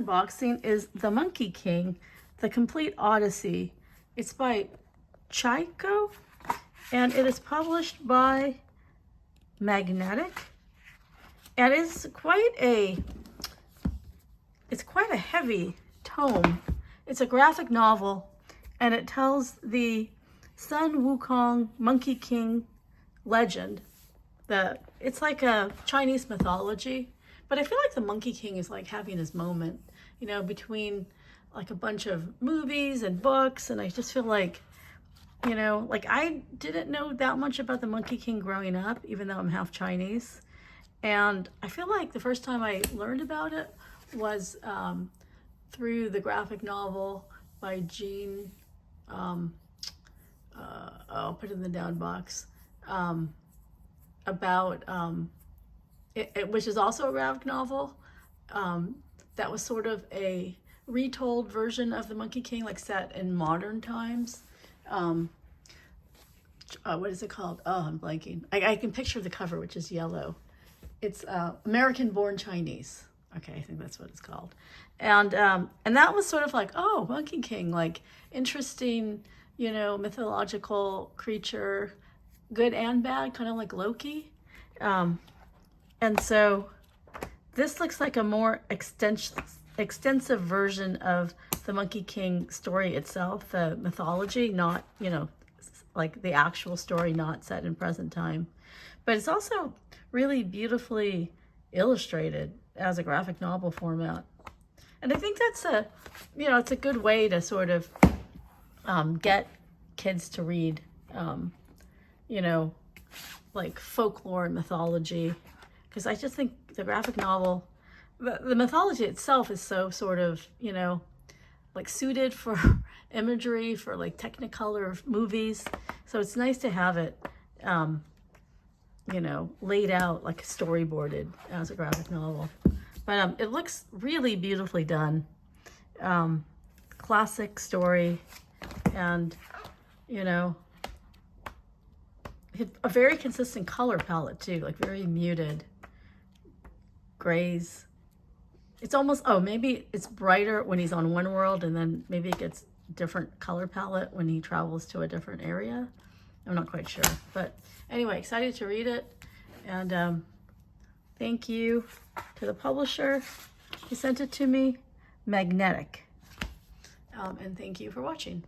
unboxing is The Monkey King, The Complete Odyssey. It's by Chaiko, and it is published by Magnetic. And it's quite a heavy tome. It's a graphic novel, and it tells the Sun Wukong Monkey King legend. It's like a Chinese mythology, but I feel like the Monkey King is like having his moment, you know, between like a bunch of movies and books, and I just feel like, you know, like I didn't know that much about the Monkey King growing up, even though I'm half Chinese. And I feel like the first time I learned about it was through the graphic novel by Jean, I'll put it in the down box, about, which is also a graphic novel, that was sort of a retold version of the Monkey King, like set in modern times. What is it called? Oh, I'm blanking. I can picture the cover, which is yellow. It's American Born Chinese. Okay, I think that's what it's called. And that was sort of like, oh, Monkey King, like interesting, you know, mythological creature, good and bad, kind of like Loki. And so this looks like a more extensive version of the Monkey King story itself, the mythology, not, you know, like the actual story, not set in present time. But it's also really beautifully illustrated as a graphic novel format. And I think that's you know, it's a good way to sort of get kids to read, you know, like folklore and mythology. Because I just think the graphic novel, the mythology itself is so sort of, you know, like suited for imagery, for like Technicolor movies. So it's nice to have it, you know, laid out like storyboarded as a graphic novel. But it looks really beautifully done. Classic story, and, you know, a very consistent color palette too, like very muted grays. It's almost, oh, maybe it's brighter when he's on one world, and then maybe it gets different color palette when he travels to a different area. I'm not quite sure, but anyway, excited to read it. And thank you to the publisher who sent it to me, Magnetic. And thank you for watching.